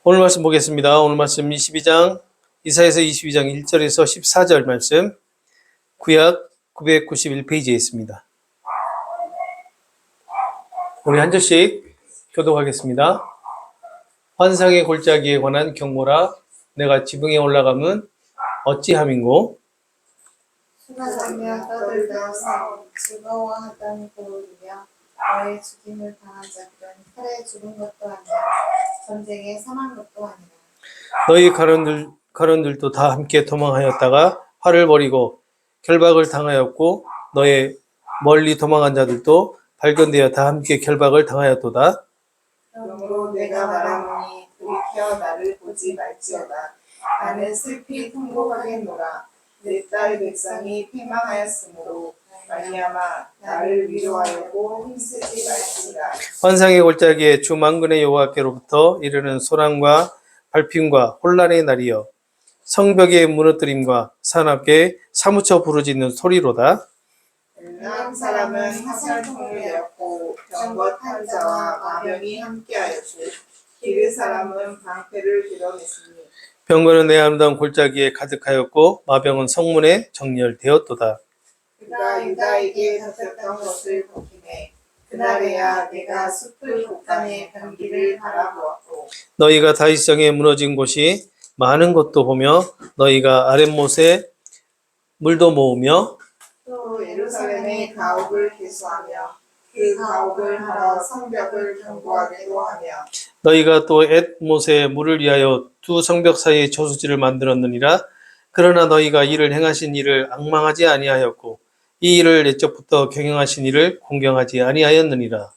오늘 말씀 보겠습니다. 오늘 말씀 이사야서 22장 1절에서 14절 말씀, 구약 991페이지에 있습니다. 우리 한 절씩 교독하겠습니다. 환상의 골짜기에 관한 경고라. 내가 지붕에 올라가면 어찌함인고. 수고하며 떠들며 즐거워하던 고르며 너의 죽임을 당한 자들은 칼에 죽은 것도 아니라 전쟁에 사망한 것도 아니라 너희 가론들도 다 함께 도망하였다가 활을 버리고 결박을 당하였고 너의 멀리 도망한 자들도 발견되어 다 함께 결박을 당하였도다. 그러므로 내가 말하노니 돌이켜 나를 보지 말지어다. 나는 슬피 통곡하겠노라. 내 딸 백성이 패망하였으므로 말미암아 나를 위로하려고 힘쓰지 말지니라. 환상의 골짜기에 주 만군의 여호와께로부터 이르는 소란과 발핌과 혼란의 날이여, 성벽의 무너뜨림과 사납게 사무쳐 부르짖는 소리로다. 한 사람은 화살통을 내었고 병거 자와 마병이 함께하였고 기르 사람은 방패를 드러냈으니 병거는 내 아름다운 골짜기에 가득하였고 마병은 성문에 정렬되었도다. 그가 유다에게 잡혔던 것을 벗기매 그날에야 내가 숲을 곡간의 변기를 바라보았고 너희가 다윗성에 무너진 곳이 많은 것도 보며 너희가 아랫못에 물도 모으며 또 예루살렘의 가옥을 개수하며 그 가옥을 하러 성벽을 견고하게도 하며 너희가 또 엣못에 물을 위하여 두 성벽 사이에 저수지를 만들었느니라. 그러나 너희가 이를 행하신 이를 앙망하지 아니하였고 이 일을 옛적부터 경영하신 이를 공경하지 아니하였느니라.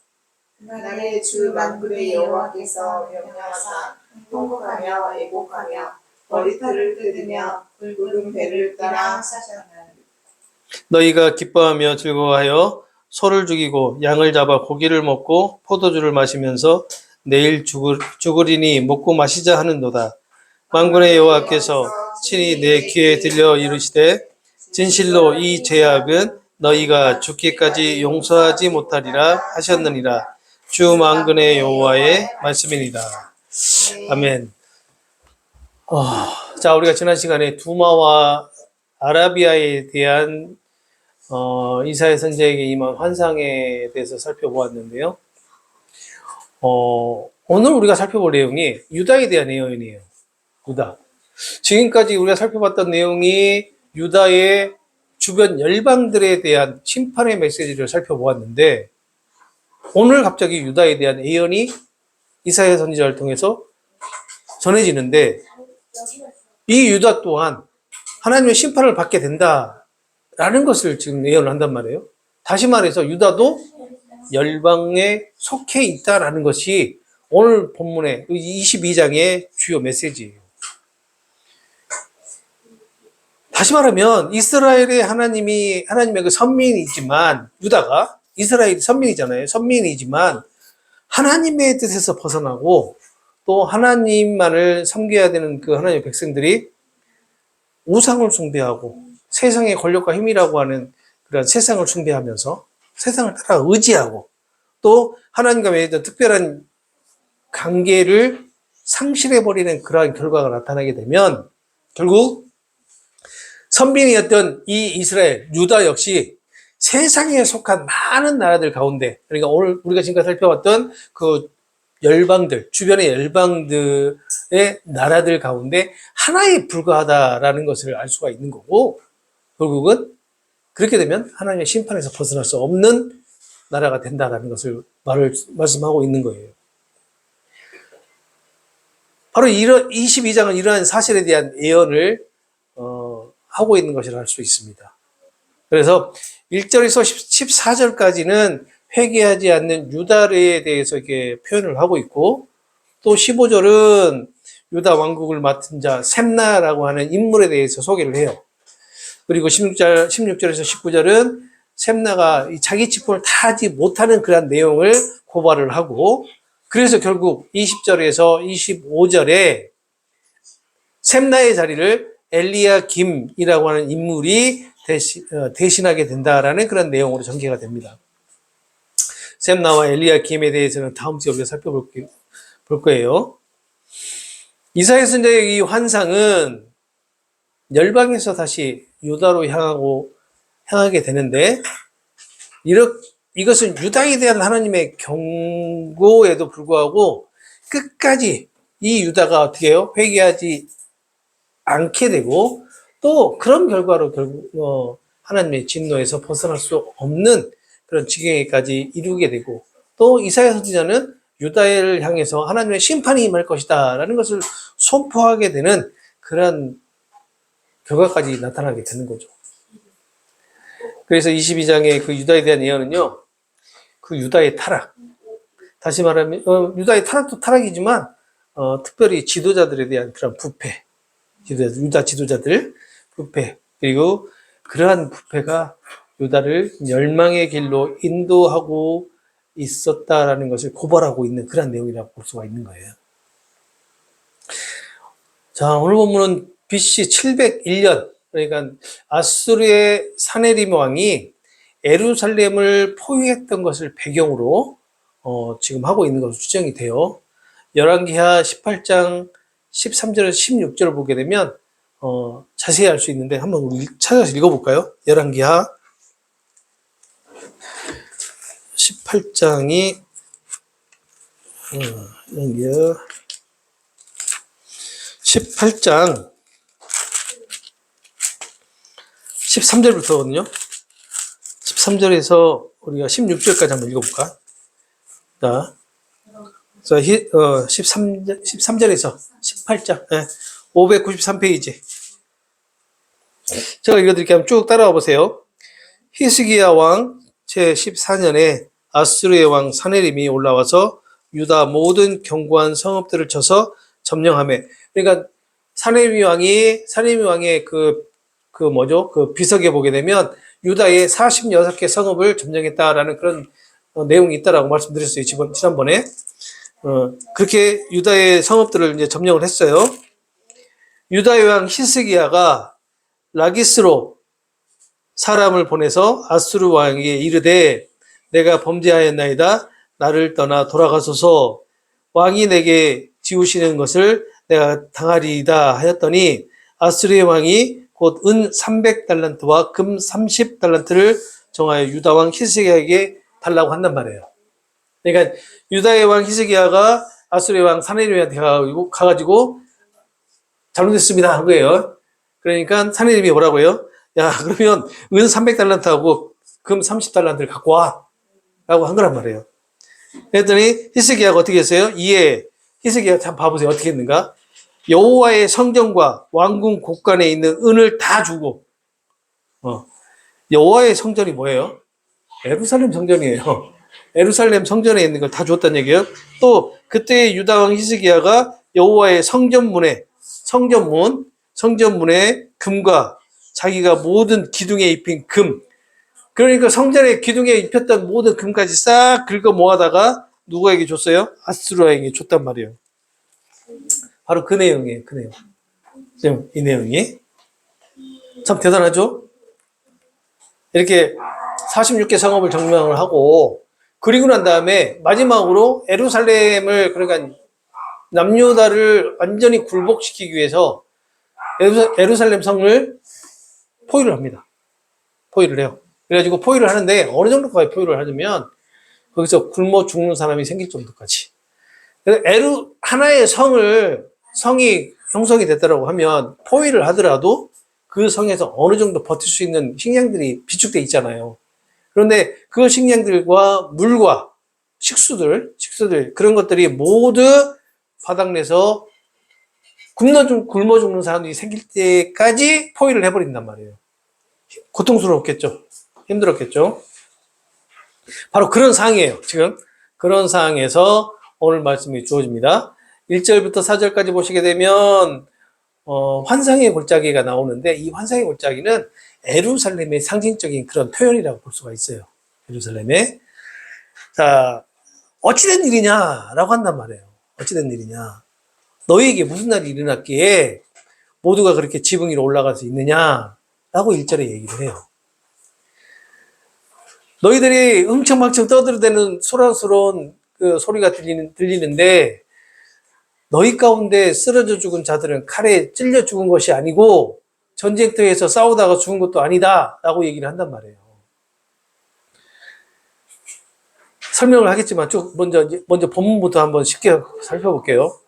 그날에 주 만군의 여호와께서 명령하사 통곡하며 애곡하며 머리털을 뜯으며 붉은 배를 따라 하셨나니 너희가 기뻐하며 즐거워하여 소를 죽이고 양을 잡아 고기를 먹고 포도주를 마시면서 내일 죽으리니 먹고 마시자 하는도다. 만군의 여호와께서 친히 내 귀에 들려 이르시되 진실로 이 죄악은 너희가 죽기까지 용서하지 못하리라 하셨느니라. 주 만군의 여호와의 말씀이니라. 아멘. 자, 우리가 지난 시간에 두마와 아라비아에 대한 이사야 선지자에게 임한 환상에 대해서 살펴보았는데요. 오늘 우리가 살펴볼 내용이 유다에 대한 내용이에요. 유다. 지금까지 우리가 살펴봤던 내용이 유다의 주변 열방들에 대한 심판의 메시지를 살펴보았는데, 오늘 갑자기 유다에 대한 예언이 이사야 선지자를 통해서 전해지는데, 이 유다 또한 하나님의 심판을 받게 된다라는 것을 지금 예언을 한단 말이에요. 다시 말해서 유다도 열방에 속해 있다라는 것이 오늘 본문의 22장의 주요 메시지예요. 다시 말하면 이스라엘의 하나님의 그 선민이지만, 유다가 이스라엘 선민이잖아요. 선민이지만 하나님의 뜻에서 벗어나고 또 하나님만을 섬겨야 되는 그 하나님의 백성들이 우상을 숭배하고 세상의 권력과 힘이라고 하는 그런 세상을 숭배하면서 세상을 따라 의지하고 또 하나님과 맺은 특별한 관계를 상실해버리는 그러한 결과가 나타나게 되면 결국 선민이었던 이 이스라엘, 유다 역시 세상에 속한 많은 나라들 가운데, 그러니까 오늘 우리가 지금까지 살펴봤던 그 열방들, 주변의 열방들의 나라들 가운데 하나에 불과하다라는 것을 알 수가 있는 거고, 결국은 그렇게 되면 하나님의 심판에서 벗어날 수 없는 나라가 된다라는 것을 말씀하고 있는 거예요. 바로 22장은 이러한 사실에 대한 예언을 하고 있는 것이라 할 수 있습니다. 그래서 1절에서 14절까지는 회개하지 않는 유다에 대해서 이렇게 표현을 하고 있고, 또 15절은 유다 왕국을 맡은 자 셈나라고 하는 인물에 대해서 소개를 해요. 그리고 16절에서 19절은 셈나가 자기 직분을 다하지 못하는 그런 내용을 고발을 하고, 그래서 결국 20절에서 25절에 셈나의 자리를 엘리야김이라고 하는 인물이 대신하게 된다라는 그런 내용으로 전개가 됩니다. 셈나와 엘리야김에 대해서는 다음 주에 우리가 살펴볼 거예요. 이사야 선지자의 이 환상은 열방에서 다시 유다로 향하게 되는데, 이것은 유다에 대한 하나님의 경고에도 불구하고 끝까지 이 유다가 어떻게 해요? 회개하지 않게 되고, 또 그런 결과로 결국 하나님의 진노에서 벗어날 수 없는 그런 지경에까지 이루게 되고, 또 이사야 선지자는 유다를 향해서 하나님의 심판이 임할 것이다 라는 것을 선포하게 되는 그런 결과까지 나타나게 되는 거죠. 그래서 22장의 그 유다에 대한 예언은요, 그 유다의 타락, 다시 말하면 유다의 타락도 타락이지만 특별히 지도자들에 대한 그런 부패, 유다 지도자들 부패, 그리고 그러한 부패가 유다를 멸망의 길로 인도하고 있었다라는 것을 고발하고 있는 그런 내용이라고 볼 수가 있는 거예요. 자, 오늘 본문은 BC 701년, 그러니까 아수르의 사네림 왕이 예루살렘을 포위했던 것을 배경으로 지금 하고 있는 것으로 추정이 돼요. 열왕기하 18장 13절에서 16절을 보게 되면 자세히 알 수 있는데 한번 우리 찾아서 읽어볼까요? 열왕기하 18장이 18장 13절부터거든요. 13절에서 우리가 16절까지 한번 읽어볼까? 자, 13절에서 18장, 593페이지. 제가 읽어드릴게요. 한번 쭉 따라와 보세요. 히스기야 왕 제14년에 아수르의 왕 사네림이 올라와서 유다 모든 견고한 성읍들을 쳐서 점령하며, 그러니까 사네림 왕의 그 비석에 보게 되면 유다의 46개 성읍을 점령했다라는 그런 내용이 있다라고 말씀드렸어요. 지난번에. 그렇게 유다의 성읍들을 이제 점령을 했어요. 유다의 왕 히스기야가 라기스로 사람을 보내서 아수르 왕에게 이르되 내가 범죄하였나이다. 나를 떠나 돌아가소서. 왕이 내게 지우시는 것을 내가 당하리이다 하였더니 아수르의 왕이 곧 은 300달란트와 금 30달란트를 정하여 유다 왕 히스기야에게 달라고 한단 말이에요. 그러니까 유다의 왕 히스기야가 아수르의 왕 사네립한테 가가지고 잘못했습니다 한 거예요. 그러니까 사네립이 뭐라고요? 야, 그러면 은 300달란트하고 금 30달란트를 갖고 와 라고 한 거란 말이에요. 그랬더니 히스기야가 어떻게 했어요? 히스기야가 참 봐보세요. 어떻게 했는가? 여호와의 성전과 왕궁 곳간에 있는 은을 다 주고, 여호와의 성전이 뭐예요? 예루살렘 성전이에요. 예루살렘 성전에 있는 걸 다 줬다는 얘기예요. 또 그때 유다 왕 히스기야가 여호와의 성전문에 금과 자기가 모든 기둥에 입힌 금, 그러니까 성전의 기둥에 입혔던 모든 금까지 싹 긁어 모아다가 누구에게 줬어요? 아수르에게 줬단 말이에요. 바로 그 내용이에요. 그 내용. 지금 이 내용이 참 대단하죠? 이렇게 46개 성읍을 점령을 하고, 그리고 난 다음에 마지막으로 예루살렘을, 그러니까 남유다를 완전히 굴복시키기 위해서 예루살렘 성을 포위를 합니다. 포위를 해요. 그래가지고 포위를 하는데 어느 정도까지 포위를 하냐면 거기서 굶어 죽는 사람이 생길 정도까지. 그래서 하나의 성이 형성이 됐다고 하면 포위를 하더라도 그 성에서 어느 정도 버틸 수 있는 식량들이 비축돼 있잖아요. 그런데 그 식량들과 물과 식수들 그런 것들이 모두 바닥내서 굶어 죽는 사람들이 생길 때까지 포위를 해버린단 말이에요. 고통스럽겠죠. 힘들었겠죠. 바로 그런 상황이에요. 지금 그런 상황에서 오늘 말씀이 주어집니다. 1절부터 4절까지 보시게 되면 환상의 골짜기가 나오는데, 이 환상의 골짜기는 예루살렘의 상징적인 그런 표현이라고 볼 수가 있어요. 예루살렘의. 자, 어찌된 일이냐라고 한단 말이에요. 어찌된 일이냐. 너희에게 무슨 날이 일어났기에 모두가 그렇게 지붕 위로 올라가서 있느냐라고 1절에 얘기를 해요. 너희들이 흥청망청 떠들어대는 소란스러운 그 소리가 들리는데 너희 가운데 쓰러져 죽은 자들은 칼에 찔려 죽은 것이 아니고 전쟁터에서 싸우다가 죽은 것도 아니다 라고 얘기를 한단 말이에요. 설명을 하겠지만 쭉 먼저 본문부터 한번 쉽게 살펴볼게요.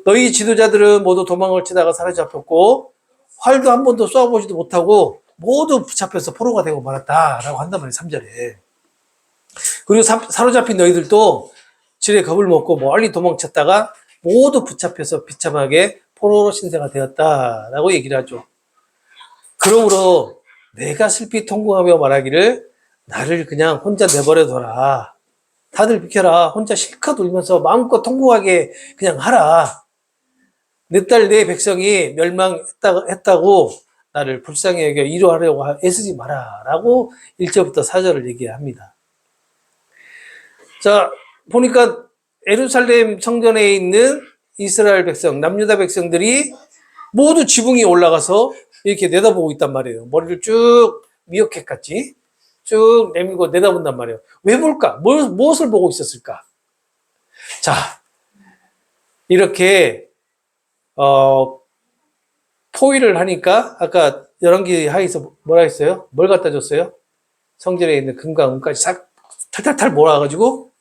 너희 지도자들은 모두 도망을 치다가 사로잡혔고 활도 한 번도 쏘아보지도 못하고 모두 붙잡혀서 포로가 되고 말았다라고 한단 말이에요. 3절에. 그리고 사로잡힌 너희들도 질에 겁을 먹고 멀리 도망쳤다가 모두 붙잡혀서 비참하게 포로로 신세가 되었다라고 얘기를 하죠. 그러므로 내가 슬피 통곡하며 말하기를 나를 그냥 혼자 내버려둬라. 다들 비켜라. 혼자 실컷 울면서 마음껏 통곡하게 그냥 하라. 내 딸, 내 백성이 멸망했다고 나를 불쌍히 여겨 위로하려고 애쓰지 마라. 라고 1절부터 4절을 얘기합니다. 자, 보니까 예루살렘 성전에 있는 이스라엘 백성, 남유다 백성들이 모두 지붕에 올라가서 이렇게 내다보고 있단 말이에요. 머리를 쭉 미어캣같이 쭉 내밀고 내다본단 말이에요. 왜 볼까? 무엇을 보고 있었을까? 자, 이렇게 포위를 하니까 아까 열왕기 하에서 뭐라 했어요? 뭘 갖다 줬어요? 성전에 있는 금과 은까지 싹 탈탈탈 몰아가지고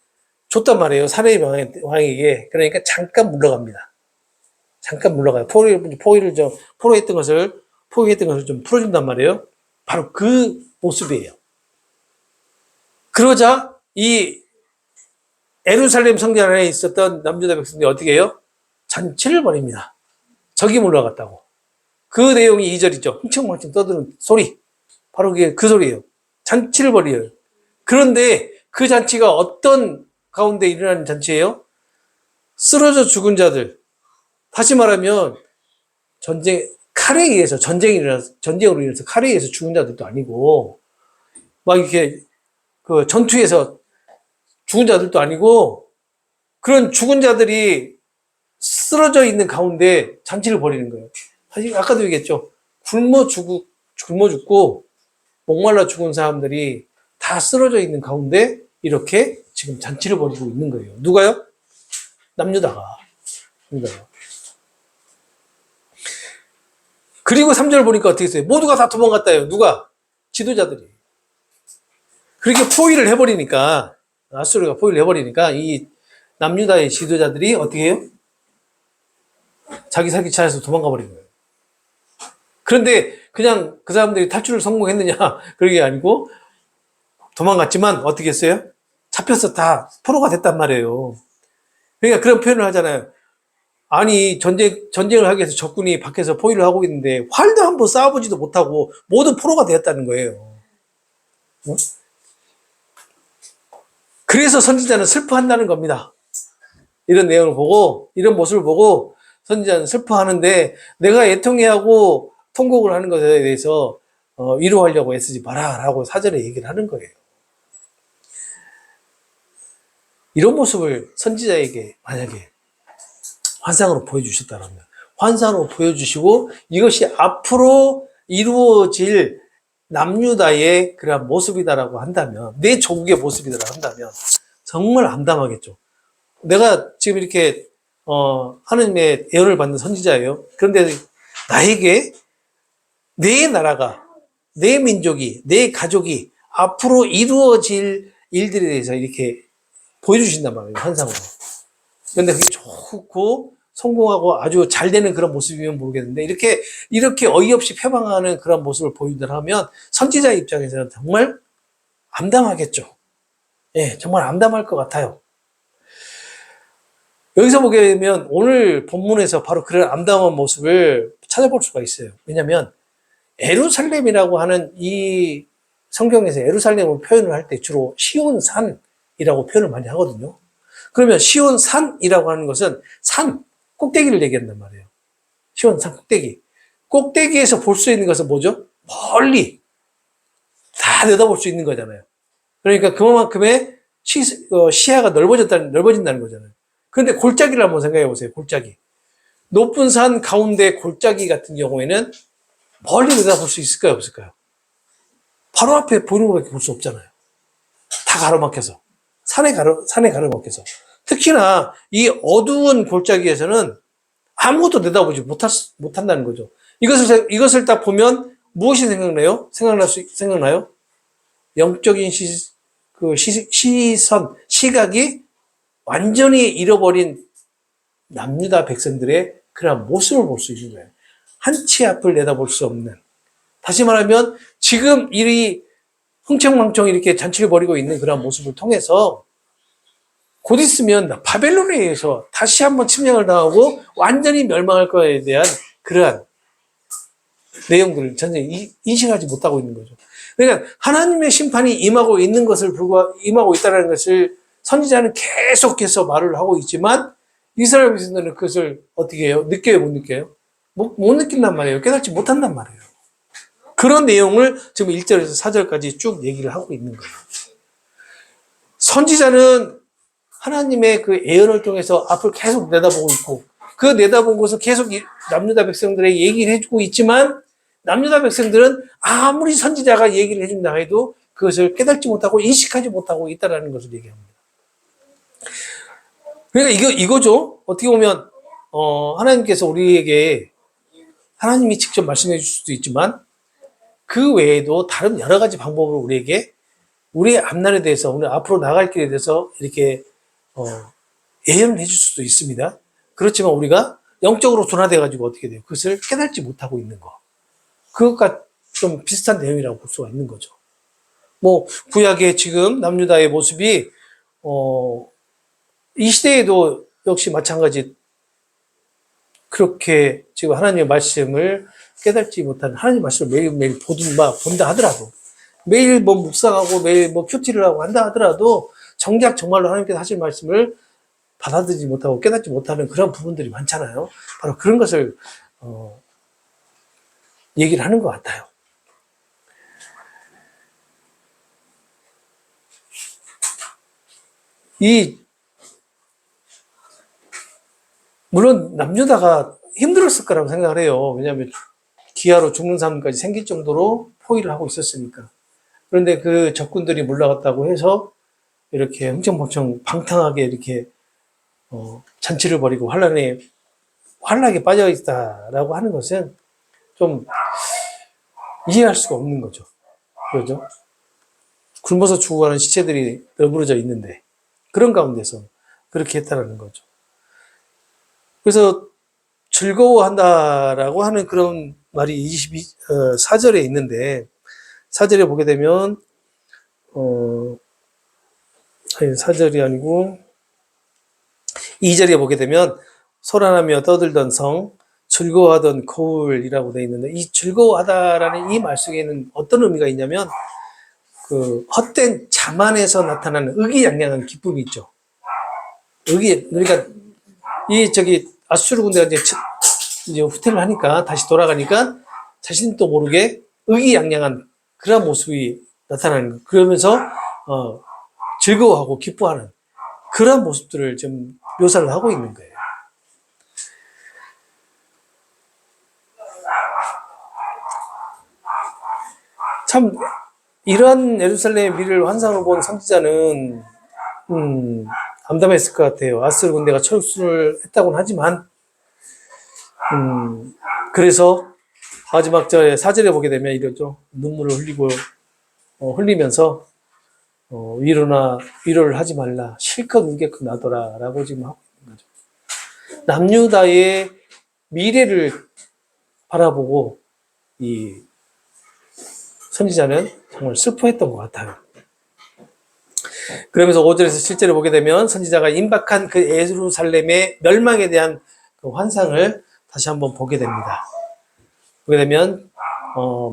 줬단 말이에요. 사내의 왕에게. 그러니까 잠깐 물러갑니다. 잠깐 물러가요. 포위했던 것을 좀 풀어준단 말이에요. 바로 그 모습이에요. 그러자 이 예루살렘 성전 안에 있었던 남유다 백성들이 어떻게 해요? 잔치를 벌입니다. 적이 물러갔다고. 그 내용이 2절이죠. 흥청망청 떠드는 소리. 바로 그게 그 소리예요. 잔치를 벌여요. 그런데 그 잔치가 어떤 가운데 일어나는 잔치예요? 쓰러져 죽은 자들. 다시 말하면 전쟁으로 인해서 칼에 의해서 죽은 자들도 아니고, 막 이렇게 그 전투에서 죽은 자들도 아니고, 그런 죽은 자들이 쓰러져 있는 가운데 잔치를 벌이는 거예요. 사실 아까도 얘기했죠. 굶어 죽고 목말라 죽은 사람들이 다 쓰러져 있는 가운데 이렇게 지금 잔치를 벌이고 있는 거예요. 누가요? 남유다가. 그리고 3절 보니까 어떻게 했어요? 모두가 다 도망갔다요. 누가? 지도자들이. 그렇게 포위를 해버리니까, 아수르가 포위를 해버리니까 이 남유다의 지도자들이 어떻게 해요? 자기 살기 차에서 도망가 버린 거예요. 그런데 그냥 그 사람들이 탈출을 성공했느냐? 그런 게 아니고 도망갔지만 어떻게 했어요? 잡혀서 다 포로가 됐단 말이에요. 그러니까 그런 표현을 하잖아요. 아니, 전쟁을 하기 위해서 적군이 밖에서 포위를 하고 있는데 활도 한번 쏴보지도 못하고 모두 포로가 되었다는 거예요. 어? 그래서 선지자는 슬퍼한다는 겁니다. 이런 내용을 보고, 이런 모습을 보고 선지자는 슬퍼하는데 내가 애통해하고 통곡을 하는 것에 대해서 위로하려고 애쓰지 마라 라고 4절에 얘기를 하는 거예요. 이런 모습을 선지자에게 만약에 환상으로 보여주셨다면, 환상으로 보여주시고 이것이 앞으로 이루어질 남유다의 그런 모습이다라고 한다면, 내 조국의 모습이다라고 한다면 정말 암담하겠죠. 내가 지금 이렇게 하느님의 예언을 받는 선지자예요. 그런데 나에게 내 나라가, 내 민족이, 내 가족이 앞으로 이루어질 일들에 대해서 이렇게 보여주신단 말이에요. 환상으로. 그런데 그게 좋고 성공하고 아주 잘 되는 그런 모습이면 모르겠는데 이렇게 어이없이 패방하는 그런 모습을 보인다면 선지자의 입장에서는 정말 암담하겠죠. 예, 정말 암담할 것 같아요. 여기서 보게 되면 오늘 본문에서 바로 그런 암담한 모습을 찾아볼 수가 있어요. 왜냐하면 예루살렘이라고 하는 이 성경에서 예루살렘을 표현을 할 때 주로 시온산이라고 표현을 많이 하거든요. 그러면 시온산이라고 하는 것은 산, 꼭대기를 얘기한단 말이에요. 시온산 꼭대기. 꼭대기에서 볼 수 있는 것은 뭐죠? 멀리 다 내다볼 수 있는 거잖아요. 그러니까 그만큼의 시야가 넓어진다는 거잖아요. 그런데 골짜기를 한번 생각해 보세요. 골짜기. 높은 산 가운데 골짜기 같은 경우에는 멀리 내다볼 수 있을까요? 없을까요? 바로 앞에 보이는 것밖에 볼 수 없잖아요. 다 가로막혀서. 산에 가로막혀서. 특히나 이 어두운 골짜기에서는 아무것도 내다보지 못한다는 거죠. 이것을 딱 보면 무엇이 생각나요? 영적인 시각이 완전히 잃어버린 남유다 백성들의 그런 모습을 볼 수 있는 거예요. 한치 앞을 내다볼 수 없는. 다시 말하면 지금 이 흥청망청 이렇게 잔치를 벌이고 있는 그런 모습을 통해서 곧 있으면 바벨론에 의해서 다시 한번 침략을 당하고 완전히 멸망할 거에 대한 그러한 내용들을 전혀 인식하지 못하고 있는 거죠. 그러니까 하나님의 심판이 임하고 있다는 것을 선지자는 계속해서 말을 하고 있지만 이스라엘 백성들은 그것을 어떻게 해요? 느껴요, 못 느껴요? 못 느낀단 말이에요. 깨닫지 못한단 말이에요. 그런 내용을 지금 1절에서 4절까지 쭉 얘기를 하고 있는 거예요. 선지자는 하나님의 그 예언을 통해서 앞을 계속 내다보고 있고 그 내다본 것을 계속 남유다 백성들에게 얘기를 해주고 있지만 남유다 백성들은 아무리 선지자가 얘기를 해준다 해도 그것을 깨닫지 못하고 인식하지 못하고 있다는 것을 얘기합니다. 그러니까 이거죠. 어떻게 보면 하나님께서 우리에게 하나님이 직접 말씀해 줄 수도 있지만 그 외에도 다른 여러 가지 방법으로 우리에게 우리의 앞날에 대해서 우리 앞으로 나갈 길에 대해서 이렇게 예언을 해줄 수도 있습니다. 그렇지만 우리가 영적으로 둔화돼 가지고 어떻게 돼요? 그것을 깨닫지 못하고 있는 거. 그것과 좀 비슷한 내용이라고 볼 수가 있는 거죠. 뭐 구약의 지금 남유다의 모습이 이 시대에도 역시 마찬가지 그렇게 지금 하나님의 말씀을 깨닫지 못하는 하나님의 말씀을 매일매일 본다 하더라도 매일 뭐 묵상하고 매일 뭐 큐티를 하고 한다 하더라도 정작 정말로 하나님께서 하실 말씀을 받아들이지 못하고 깨닫지 못하는 그런 부분들이 많잖아요. 바로 그런 것을 얘기를 하는 것 같아요. 물론 남유다가 힘들었을 거라고 생각을 해요. 왜냐하면 기아로 죽는 사람까지 생길 정도로 포위를 하고 있었으니까. 그런데 그 적군들이 물러갔다고 해서 이렇게 흥청망청 방탕하게 이렇게 잔치를 벌이고 환락에 빠져 있다라고 하는 것은 좀 이해할 수가 없는 거죠. 그렇죠? 굶어서 죽어가는 시체들이 널브러져 있는데 그런 가운데서 그렇게 했다라는 거죠. 그래서 즐거워한다라고 하는 그런 말이 4절에 있는데 4절에 보게 되면 4절이 아니고 2절에 보게 되면 소란하며 떠들던 성 즐거워하던 거울이라고 되어 있는데 이 즐거워하다라는 이 말 속에는 어떤 의미가 있냐면 그 헛된 자만에서 나타나는 의기양양한 기쁨이 있죠. 그러니까 아수르 군대가 이제 후퇴를 하니까 다시 돌아가니까 자신도 모르게 의기양양한 그런 모습이 나타나는 거. 그러면서 즐거워하고 기뻐하는 그런 모습들을 좀 묘사를 하고 있는 거예요. 참 이러한 예루살렘의 미래를 환상으로 본 선지자는 암담했을 것 같아요. 아수르 군대가 철수를 했다고는 하지만 그래서 마지막 절에 4절에 보게 되면 이러죠. 눈물을 흘리면서 위로를 하지 말라. 실컷 울게끔 놔둬라. 라고 지금 하고 있는 거죠. 남유다의 미래를 바라보고 이 선지자는 정말 슬퍼했던 것 같아요. 그러면서 5절에서 7절에 보게 되면 선지자가 임박한 그 예루살렘의 멸망에 대한 그 환상을 다시 한번 보게 됩니다. 보게 되면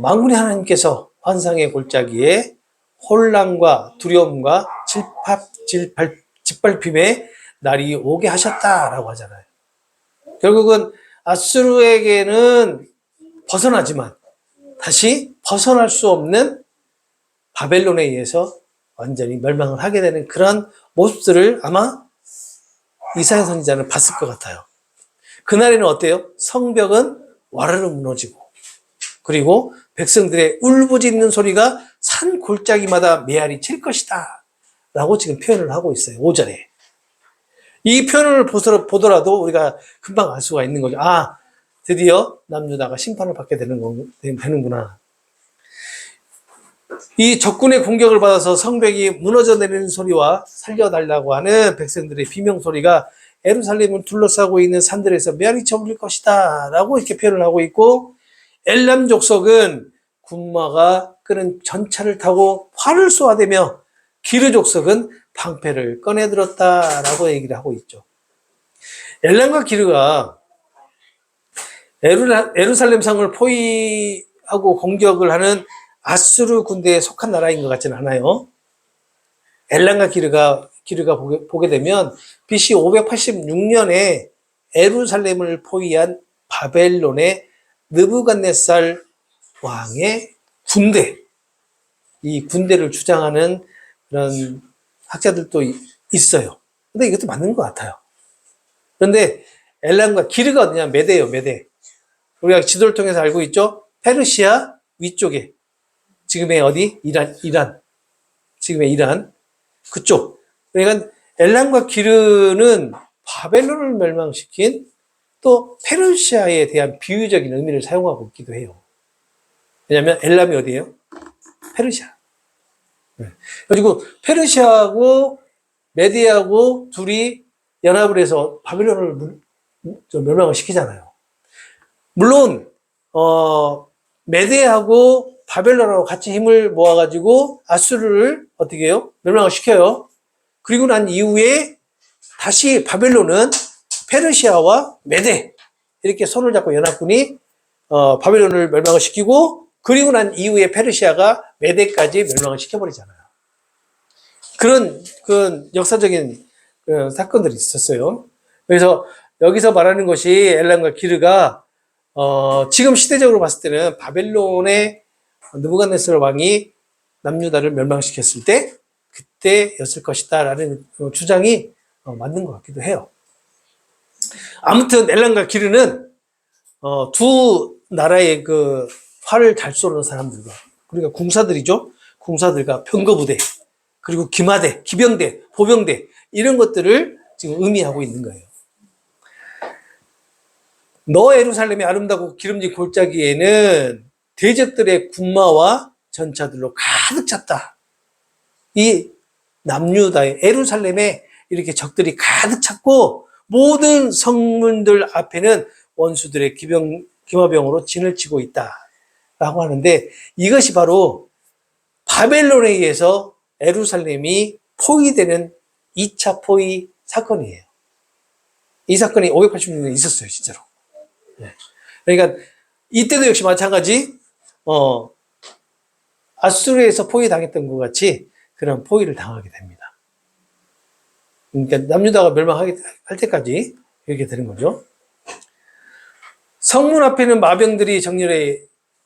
만군의 하나님께서 환상의 골짜기에 혼란과 두려움과 짓밟힘의 날이 오게 하셨다라고 하잖아요. 결국은 아수르에게는 벗어나지만 다시 벗어날 수 없는 바벨론에 의해서 완전히 멸망을 하게 되는 그런 모습들을 아마 이사야 선지자는 봤을 것 같아요. 그날에는 어때요? 성벽은 와르르 무너지고 그리고 백성들의 울부짖는 소리가 산 골짜기마다 메아리 칠 것이다 라고 지금 표현을 하고 있어요. 5절에. 이 표현을 보더라도 우리가 금방 알 수가 있는 거죠. 아, 드디어 남유다가 심판을 받게 되는구나. 이 적군의 공격을 받아서 성벽이 무너져 내리는 소리와 살려달라고 하는 백성들의 비명소리가 예루살렘을 둘러싸고 있는 산들에서 메아리쳐 울릴 것이다 라고 이렇게 표현을 하고 있고, 엘람 족속은 군마가 끄는 전차를 타고 활을 쏘아대며 기르 족속은 방패를 꺼내들었다라고 얘기를 하고 있죠. 엘람과 기르가 예루살렘 성을 포위하고 공격을 하는 아수르 군대에 속한 나라인 것 같지는 않아요. 엘람과 기르가 보게 되면 BC 586년에 예루살렘을 포위한 바벨론의 느부갓네살 왕의 군대, 이 군대를 주장하는 그런 학자들도 있어요. 근데 이것도 맞는 것 같아요. 그런데 엘람과 기르가 어디냐? 메대예요, 메대. 우리가 지도를 통해서 알고 있죠? 페르시아 위쪽에, 지금의 어디? 이란. 지금의 이란. 그쪽. 그러니까 엘람과 기르는 바벨론을 멸망시킨 또 페르시아에 대한 비유적인 의미를 사용하고 있기도 해요. 왜냐하면 엘람이 어디예요? 페르시아. 그리고 페르시아하고 메디하고 둘이 연합을 해서 바벨론을 멸망을 시키잖아요. 물론 메디하고 바벨론하고 같이 힘을 모아가지고 아수르를 어떻게 해요? 멸망을 시켜요. 그리고 난 이후에 다시 바벨론은 페르시아와 메데 이렇게 손을 잡고 연합군이 바벨론을 멸망을 시키고, 그리고 난 이후에 페르시아가 메데까지 멸망을 시켜버리잖아요. 그런 역사적인 사건들이 있었어요. 그래서 여기서 말하는 것이 엘람과 기르가 지금 시대적으로 봤을 때는 바벨론의 느부갓네살 왕이 남유다를 멸망시켰을 때 그때였을 것이다라는 주장이 맞는 것 같기도 해요. 아무튼 엘람과 기르는 두 나라의 그 활을 잘 쏘는 사람들과, 그러니까 궁사들이죠. 궁사들과 병거부대, 그리고 기마대, 기병대, 보병대 이런 것들을 지금 의미하고 있는 거예요. 너 예루살렘의 아름다고 기름진 골짜기에는 대적들의 군마와 전차들로 가득 찼다. 이 남유다의 예루살렘에 이렇게 적들이 가득 찼고 모든 성문들 앞에는 원수들의 기마병으로 진을 치고 있다라고 하는데, 이것이 바로 바벨론에 의해서 예루살렘이 포위되는 2차 포위 사건이에요. 이 사건이 586년에 있었어요, 진짜로. 그러니까 이때도 역시 마찬가지 아수르에서 포위당했던 것 같이 그런 포위를 당하게 됩니다. 그러니까 남유다가 멸망할 때까지 이렇게 되는 거죠. 성문 앞에는 마병들이 정렬해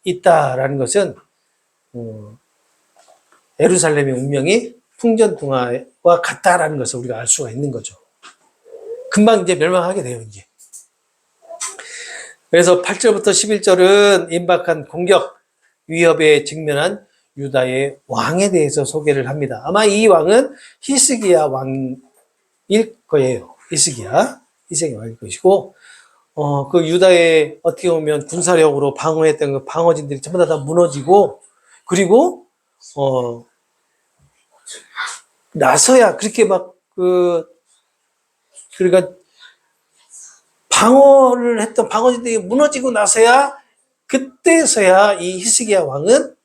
있다라는 것은 예루살렘의 운명이 풍전등화와 같다라는 것을 우리가 알 수가 있는 거죠. 금방 이제 멸망하게 돼요, 이제. 그래서 8절부터 11절은 임박한 공격, 위협에 직면한 유다의 왕에 대해서 소개를 합니다. 아마 이 왕은 히스기야 왕일 거예요. 히스기야 왕일 것이고, 그 유다의 어떻게 보면 군사력으로 방어했던 그 방어진들이 전부 다 무너지고, 그리고, 나서야 그렇게 그러니까 방어를 했던 방어진들이 무너지고 나서야, 그때서야 이 히스기야 왕은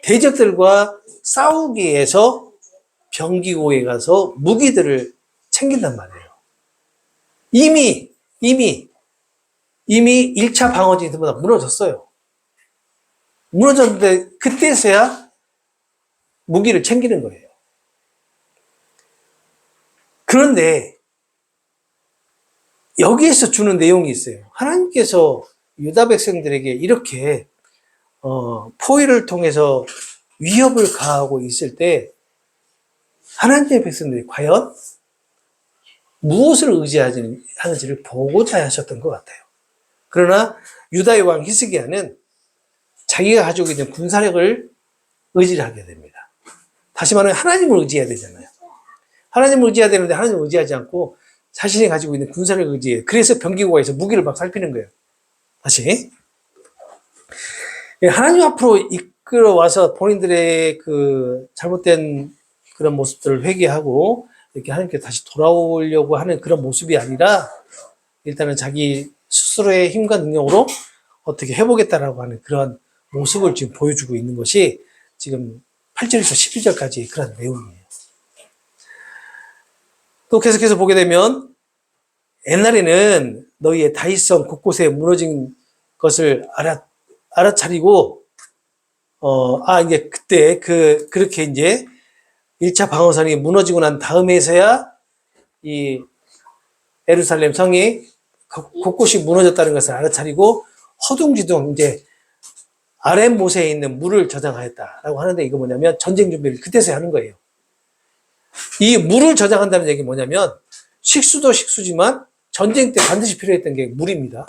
대적들과 싸우기 위해서 병기고에 가서 무기들을 챙긴단 말이에요. 이미 1차 방어진이 전부 다 무너졌어요. 무너졌는데 그때서야 무기를 챙기는 거예요. 그런데 여기에서 주는 내용이 있어요. 하나님께서 유다 백성들에게 이렇게 포위를 통해서 위협을 가하고 있을 때 하나님의 백성들이 과연 무엇을 의지하는지를 보고자 하셨던 것 같아요. 그러나 유다의 왕 히스기야는 자기가 가지고 있는 군사력을 의지를 하게 됩니다. 다시 말하면 하나님을 의지해야 되잖아요. 하나님을 의지해야 되는데 하나님을 의지하지 않고 자신이 가지고 있는 군사력 의지에 그래서 병기고가에서 무기를 막 살피는 거예요. 다시 하나님 앞으로 이끌어와서 본인들의 그 잘못된 그런 모습들을 회개하고 이렇게 하나님께 다시 돌아오려고 하는 그런 모습이 아니라 일단은 자기 스스로의 힘과 능력으로 어떻게 해보겠다라고 하는 그런 모습을 지금 보여주고 있는 것이 지금 8절에서 11절까지 그런 내용이에요. 또 계속해서 보게 되면 옛날에는 너희의 다윗성 곳곳에 무너진 것을 알아차리고 이제 그때 그렇게 이제 1차 방어선이 무너지고 난 다음에서야 이 예루살렘 성이 곳곳이 무너졌다는 것을 알아차리고 허둥지둥 이제 아랫못에 있는 물을 저장하였다라고 하는데 이거 뭐냐면 전쟁 준비를 그때서야 하는 거예요. 이 물을 저장한다는 얘기 뭐냐면 식수도 식수지만 전쟁 때 반드시 필요했던 게 물입니다.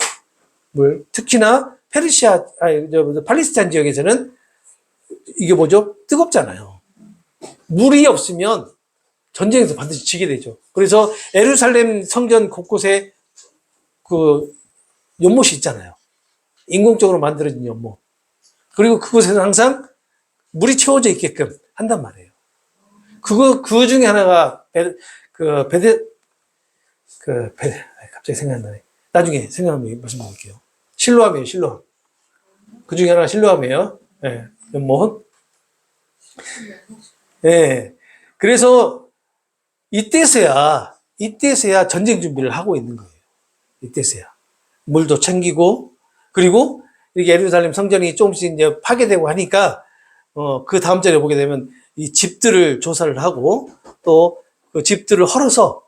물. 특히나 팔레스타인 지역에서는 이게 뭐죠? 뜨겁잖아요. 물이 없으면 전쟁에서 반드시 지게 되죠. 그래서 예루살렘 성전 곳곳에 그 연못이 있잖아요. 인공적으로 만들어진 연못. 그리고 그곳에는 항상 물이 채워져 있게끔 한단 말이에요. 그 중에 하나가 갑자기 생각이 안 나네. 나중에 생각하면 말씀드릴게요. 실로암이에요, 실로암. 그 중에 하나가 실로암이에요. 예, 연못. 예. 그래서 이때서야 전쟁 준비를 하고 있는 거예요. 이때서야. 물도 챙기고, 그리고 이렇게 예루살렘 성전이 조금씩 이제 파괴되고 하니까, 그 다음 절에 보게 되면 이 집들을 조사를 하고, 또 그 집들을 헐어서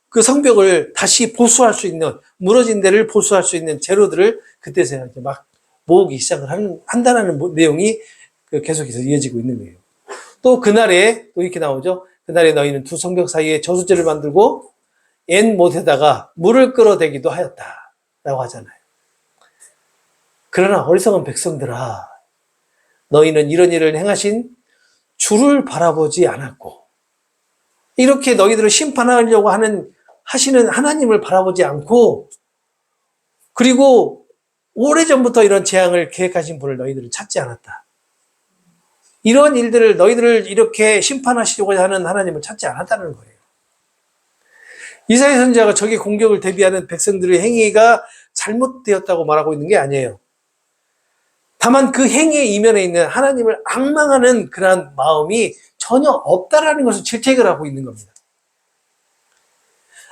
그 성벽을 다시 보수할 수 있는, 무너진 데를 보수할 수 있는 재료들을 그때서야 이제 막 모으기 시작을 한다는 내용이 계속해서 이어지고 있는 거예요. 또 그날에, 또 이렇게 나오죠. 그날에 너희는 두 성벽 사이에 저수지를 만들고 옛 못에다가 물을 끌어대기도 하였다. 라고 하잖아요. 그러나 어리석은 백성들아, 너희는 이런 일을 행하신 주를 바라보지 않았고, 이렇게 너희들을 심판하려고 하시는 하나님을 바라보지 않고, 그리고 오래전부터 이런 재앙을 계획하신 분을 너희들은 찾지 않았다. 이런 일들을 너희들을 이렇게 심판하시려고 하는 하나님을 찾지 않았다는 거예요. 이사야 선지자가 적의 공격을 대비하는 백성들의 행위가 잘못되었다고 말하고 있는 게 아니에요. 다만 그 행위의 이면에 있는 하나님을 앙망하는 그러한 마음이 전혀 없다라는 것을 질책을 하고 있는 겁니다.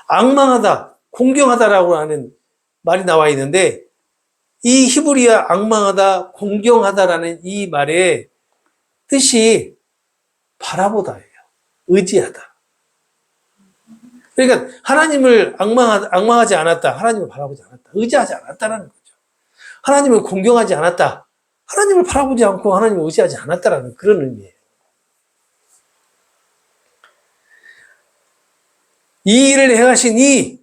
앙망하다, 공경하다라고 하는 말이 나와 있는데 이 히브리어 앙망하다, 공경하다라는 이 말의 뜻이 바라보다예요. 의지하다. 그러니까 하나님을 앙망하지 않았다. 하나님을 바라보지 않았다. 의지하지 않았다라는 거죠. 하나님을 공경하지 않았다. 하나님을 바라보지 않고 하나님을 의지하지 않았다라는 그런 의미예요. 이 일을 행하신 이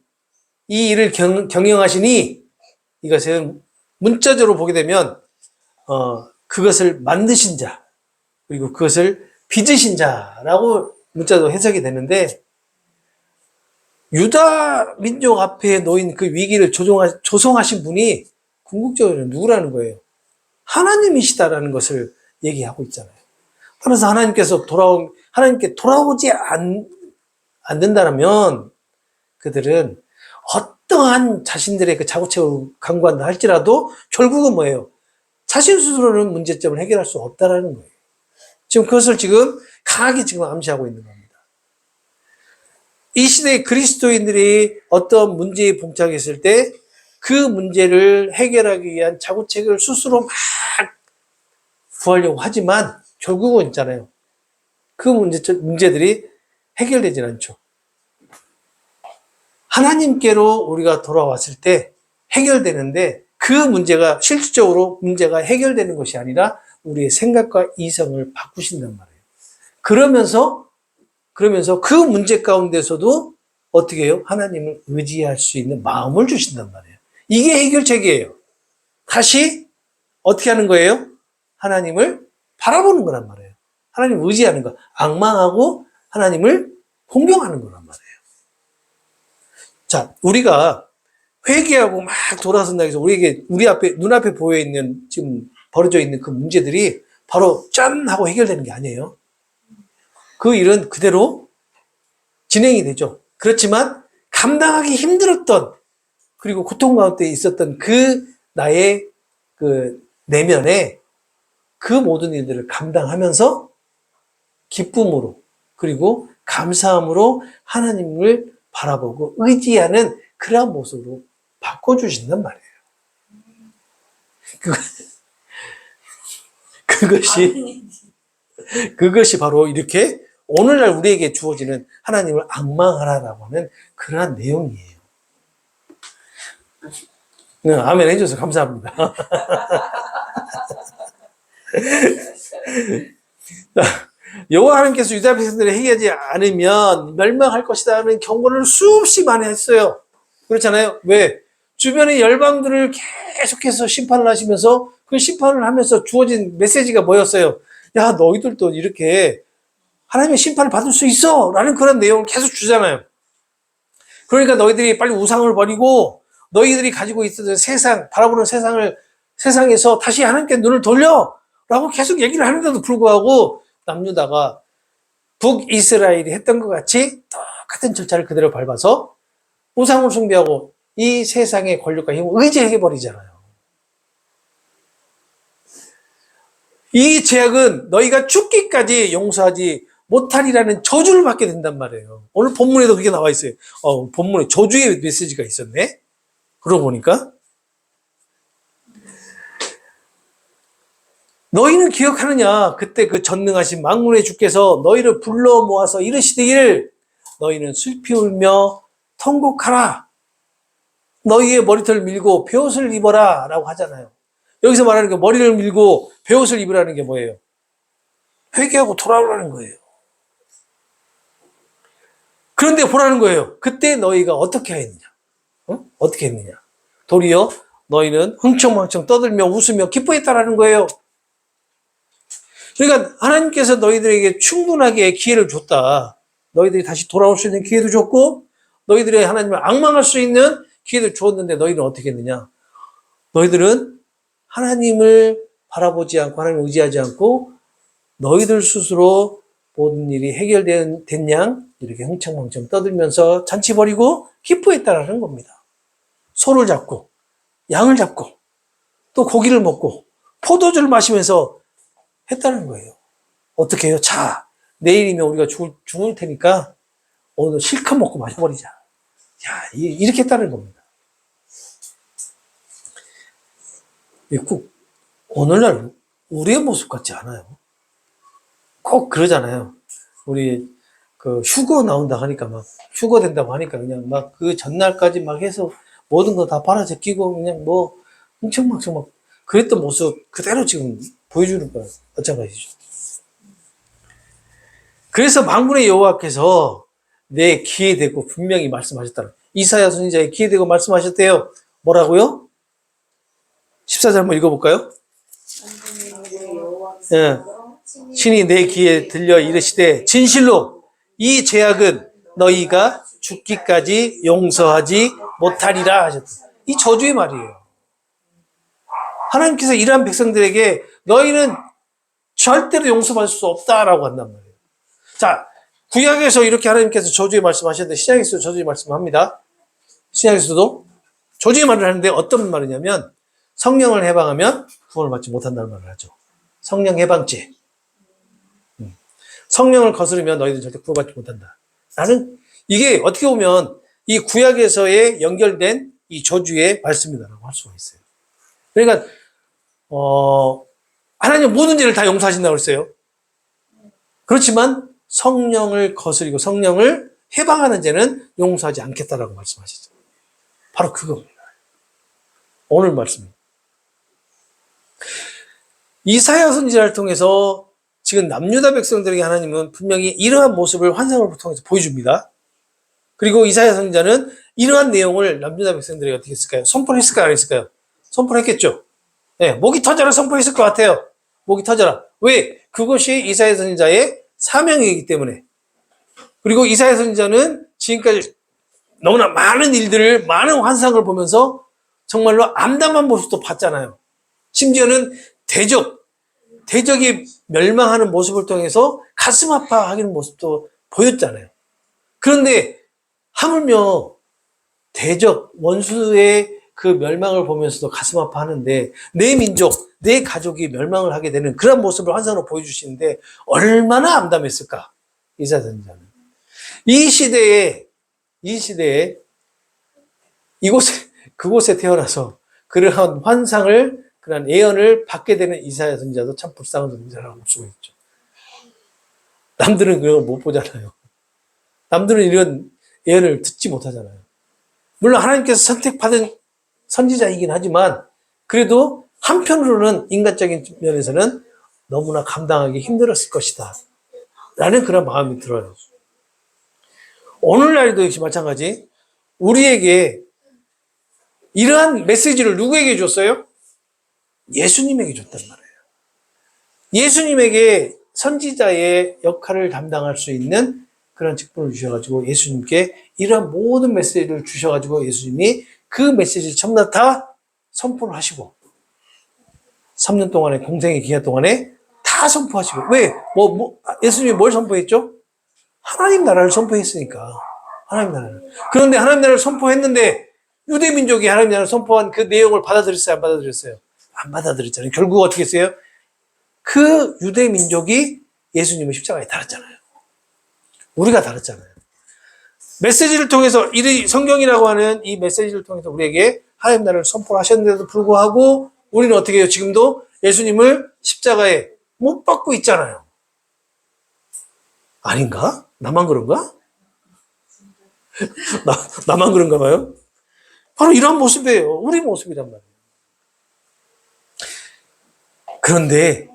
일을 경영하시니 이것은 문자적으로 보게 되면 그것을 만드신 자 그리고 그것을 빚으신 자라고 문자도 해석이 되는데 유다 민족 앞에 놓인 그 위기를 조성하신 분이 궁극적으로 누구라는 거예요? 하나님이시다라는 것을 얘기하고 있잖아요. 그래서 하나님께 돌아오지 않는다면 그들은 어떠한 자신들의 그 자구책을 강구한다 할지라도 결국은 뭐예요? 자신 스스로는 문제점을 해결할 수 없다라는 거예요. 지금 그것을 지금 강하게 지금 암시하고 있는 겁니다. 이 시대의 그리스도인들이 어떤 문제에 봉착했을 때 그 문제를 해결하기 위한 자구책을 스스로 막 구하려고 하지만 결국은 있잖아요. 그 문제들이 해결되진 않죠. 하나님께로 우리가 돌아왔을 때 해결되는데 그 문제가 실질적으로 문제가 해결되는 것이 아니라 우리의 생각과 이성을 바꾸신단 말이에요. 그러면서 그 문제 가운데서도 어떻게 해요? 하나님을 의지할 수 있는 마음을 주신단 말이에요. 이게 해결책이에요. 다시 어떻게 하는 거예요? 하나님을 바라보는 거란 말이에요. 하나님을 의지하는 거. 앙망하고 하나님을 공경하는 거란 말이에요. 자, 우리가 회개하고 막 돌아선다 해서 우리에게 우리 앞에 눈앞에 보여 있는 지금 벌어져 있는 그 문제들이 바로 짠 하고 해결되는 게 아니에요. 그 일은 그대로 진행이 되죠. 그렇지만 감당하기 힘들었던 그리고 고통 가운데 있었던 그 나의 그 내면에 그 모든 일들을 감당하면서 기쁨으로 그리고 감사함으로 하나님을 바라보고 의지하는 그러한 모습으로 바꿔주신단 말이에요. 그것이 바로 이렇게 오늘날 우리에게 주어지는 하나님을 앙망하라라고 하는 그러한 내용이에요. 네, 아멘 해줘서 감사합니다. 여호와 하나님께서 유다 백성들을 해결하지 않으면 멸망할 것이라는 경고를 수없이 많이 했어요. 그렇잖아요. 왜? 주변의 열방들을 계속해서 심판을 하시면서 그 심판을 하면서 주어진 메시지가 뭐였어요? 야, 너희들도 이렇게 하나님의 심판을 받을 수 있어! 라는 그런 내용을 계속 주잖아요. 그러니까 너희들이 빨리 우상을 버리고 너희들이 가지고 있었던 세상, 바라보는 세상에서 다시 하나님께 눈을 돌려! 라고 계속 얘기를 하는데도 불구하고 남유다가 북이스라엘이 했던 것 같이 똑같은 절차를 그대로 밟아서 우상을 숭배하고 이 세상의 권력과 힘을 의지해버리잖아요. 이 죄악은 너희가 죽기까지 용서하지 못하리라는 저주를 받게 된단 말이에요. 오늘 본문에도 그게 나와 있어요. 본문에 저주의 메시지가 있었네. 그러고 보니까 너희는 기억하느냐? 그때 그 전능하신 만군의 주께서 너희를 불러 모아서 이르시되 너희는 슬피 울며 통곡하라. 너희의 머리털을 밀고 베옷을 입어라 라고 하잖아요. 여기서 말하는 게 머리를 밀고 베옷을 입으라는 게 뭐예요? 회개하고 돌아오라는 거예요. 그런데 보라는 거예요. 그때 너희가 어떻게 했느냐? 어떻게 했느냐? 도리어 너희는 흥청망청 떠들며 웃으며 기뻐했다라는 거예요. 그러니까 하나님께서 너희들에게 충분하게 기회를 줬다. 너희들이 다시 돌아올 수 있는 기회도 줬고 너희들이 하나님을 앙망할 수 있는 기회도 줬는데 너희는 어떻게 했느냐? 너희들은 하나님을 바라보지 않고 하나님을 의지하지 않고 너희들 스스로 모든 일이 해결된 양 이렇게 흥청망청 떠들면서 잔치 벌이고 기뻐했다라는 겁니다. 소를 잡고 양을 잡고 또 고기를 먹고 포도주를 마시면서 했다는 거예요. 어떻게 해요? 자, 내일이면 우리가 죽을 테니까 오늘 실컷 먹고 마셔버리자. 야, 이렇게 했다는 겁니다. 꼭 오늘날 우리의 모습 같지 않아요. 꼭 그러잖아요. 우리 그 휴거 나온다 하니까 막 휴거 된다고 하니까 그냥 막 그 전날까지 막 해서 모든 거 다 팔아 제끼고 그냥 뭐 흥청망청 막 그랬던 모습 그대로 지금 보여주는 거예요. 마찬가지죠. 그래서 만군의 여호와께서 내 귀에 대고 분명히 말씀하셨다. 이사야 선지자의 귀에 대고 말씀하셨대요. 뭐라고요? 14절 한번 읽어볼까요? 예. 신이 내 귀에 들려 이르시되 진실로 이 죄악은 너희가 죽기까지 용서하지 못하리라 하셨다. 이 저주의 말이에요. 하나님께서 이러한 백성들에게 너희는 절대로 용서받을 수 없다라고 한단 말이에요. 자, 구약에서 이렇게 하나님께서 저주의 말씀하셨는데 신약에서도 저주의 말씀합니다. 신약에서도 저주의 말을 하는데 어떤 말이냐면 성령을 해방하면 구원을 받지 못한다는 말을 하죠. 성령 해방죄. 성령을 거스르면 너희들은 절대 구원받지 못한다. 나는 이게 어떻게 보면 이 구약에서의 연결된 이 저주의 말씀이다라고 할 수가 있어요. 그러니까 하나님 모든 죄를 다 용서하신다고 했어요. 그렇지만 성령을 거스리고 성령을 해방하는 죄는 용서하지 않겠다라고 말씀하시죠. 바로 그겁니다. 오늘 말씀입니다. 이사야 선지자를 통해서 지금 남유다 백성들에게 하나님은 분명히 이러한 모습을 환상을 통해서 보여줍니다. 그리고 이사야 선지자는 이러한 내용을 남유다 백성들에게 어떻게 했을까요? 선포를 했을까요? 안 했을까요? 선포를 했겠죠. 네, 목이 터져라 선포했을 것 같아요. 목이 터져라. 왜? 그것이 이사야 선지자의 사명이기 때문에. 그리고 이사야 선지자는 지금까지 너무나 많은 일들을, 많은 환상을 보면서 정말로 암담한 모습도 봤잖아요. 심지어는 대적이 멸망하는 모습을 통해서 가슴 아파하는 모습도 보였잖아요. 그런데 하물며 대적, 원수의 그 멸망을 보면서도 가슴 아파하는데 내 민족, 내 가족이 멸망을 하게 되는 그런 모습을 환상으로 보여주시는데 얼마나 암담했을까? 이사야 선지자는. 이 시대에 그곳에 태어나서 그러한 환상을, 그런 예언을 받게 되는 이사야 선지자도 참 불쌍한 선지자라고 볼 수가 있죠. 남들은 그런 걸 못 보잖아요. 남들은 이런 예언을 듣지 못하잖아요. 물론 하나님께서 선택받은 선지자이긴 하지만 그래도 한편으로는 인간적인 면에서는 너무나 감당하기 힘들었을 것이다 라는 그런 마음이 들어요. 오늘날도 역시 마찬가지. 우리에게 이러한 메시지를 누구에게 줬어요? 예수님에게 줬단 말이에요. 예수님에게 선지자의 역할을 담당할 수 있는 그런 직분을 주셔가지고 예수님께 이러한 모든 메시지를 주셔가지고 예수님이 그 메시지를 전부 다 선포를 하시고 3년 동안의 공생의 기간 동안에 다 선포하시고. 왜? 예수님이 뭘 선포했죠? 하나님 나라를 선포했으니까. 하나님 나라를. 그런데 하나님 나라를 선포했는데 유대 민족이 하나님 나라를 선포한 그 내용을 받아들였어요? 안 받아들였어요? 안 받아들였잖아요. 결국 어떻게 했어요? 그 유대 민족이 예수님의 십자가에 달았잖아요. 우리가 달았잖아요. 메시지를 통해서, 이 성경이라고 하는 이 메시지를 통해서 우리에게 하나님 나라를 선포하셨는데도 불구하고 우리는 어떻게 해요? 지금도 예수님을 십자가에 못 박고 있잖아요. 아닌가? 나만 그런가? 나만 그런가 봐요? 바로 이런 모습이에요. 우리 모습이란 말이에요. 그런데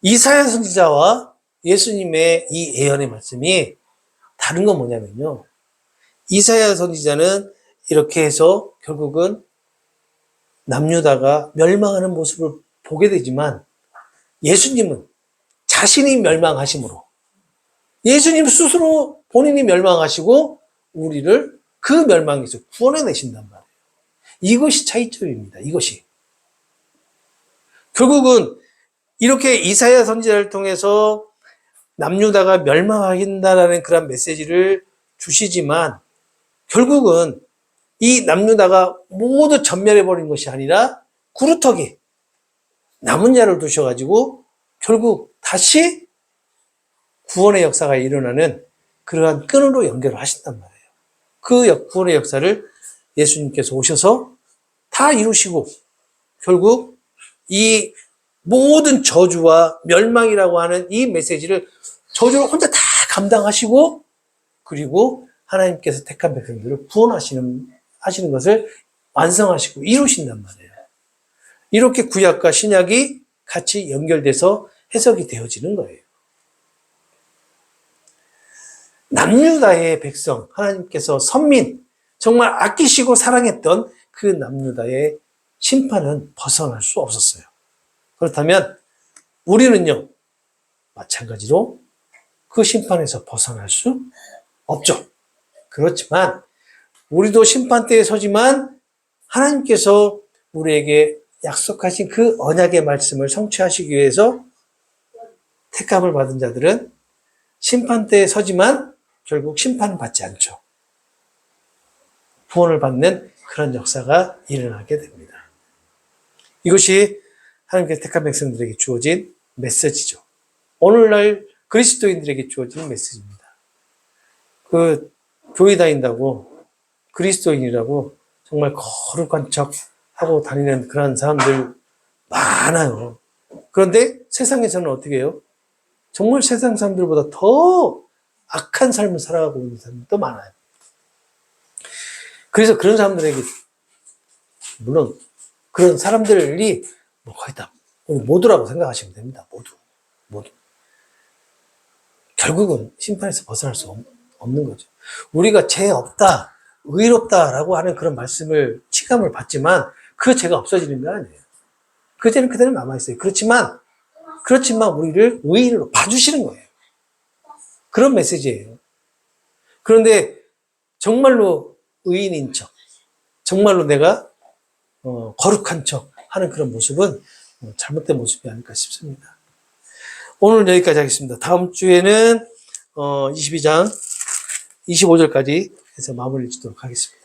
이사야 선지자와 예수님의 이 예언의 말씀이 다른 건 뭐냐면요. 이사야 선지자는 이렇게 해서 결국은 남유다가 멸망하는 모습을 보게 되지만 예수님은 자신이 멸망하심으로 예수님 스스로 본인이 멸망하시고 우리를 그 멸망에서 구원해내신단 말이에요. 이것이 차이점입니다. 이것이. 결국은 이렇게 이사야 선지자를 통해서 남유다가 멸망하긴다라는 그런 메시지를 주시지만 결국은 이 남유다가 모두 전멸해버린 것이 아니라 구루터기 남은 자를 두셔가지고 결국 다시 구원의 역사가 일어나는 그러한 끈으로 연결을 하신단 말이에요. 그 구원의 역사를 예수님께서 오셔서 다 이루시고 결국 이 모든 저주와 멸망이라고 하는 이 메시지를 저주를 혼자 다 감당하시고 그리고 하나님께서 택한 백성들을 구원하시는 것을 완성하시고 이루신단 말이에요. 이렇게 구약과 신약이 같이 연결돼서 해석이 되어지는 거예요. 남유다의 백성, 하나님께서 선민, 정말 아끼시고 사랑했던 그 남유다의 심판은 벗어날 수 없었어요. 그렇다면 우리는요, 마찬가지로 그 심판에서 벗어날 수 없죠. 그렇지만 우리도 심판대에 서지만 하나님께서 우리에게 약속하신 그 언약의 말씀을 성취하시기 위해서 택감을 받은 자들은 심판대에 서지만 결국 심판을 받지 않죠. 구원을 받는 그런 역사가 일어나게 됩니다. 이것이 하나님께서 택한 백성들에게 주어진 메시지죠. 오늘날 그리스도인들에게 주어진 메시지입니다. 교회 다닌다고 그리스도인이라고 정말 거룩한 척 하고 다니는 그런 사람들 많아요. 그런데 세상에서는 어떻게 해요? 정말 세상 사람들보다 더 악한 삶을 살아가고 있는 사람들도 많아요. 그래서 그런 사람들에게, 물론 그런 사람들이 거의 다 우리 모두라고 생각하시면 됩니다. 모두. 결국은 심판에서 벗어날 수 없는 거죠. 우리가 죄 없다, 의롭다라고 하는 그런 말씀을, 치감을 받지만 그 죄가 없어지는 게 아니에요. 그 죄는 그대로 남아있어요. 그렇지만 우리를 의인으로 봐주시는 거예요. 그런 메시지예요. 그런데 정말로 의인인 척, 정말로 내가 거룩한 척 하는 그런 모습은 잘못된 모습이 아닐까 싶습니다. 오늘은 여기까지 하겠습니다. 다음 주에는 22장 25절까지 해서 마무리를 짓도록 하겠습니다.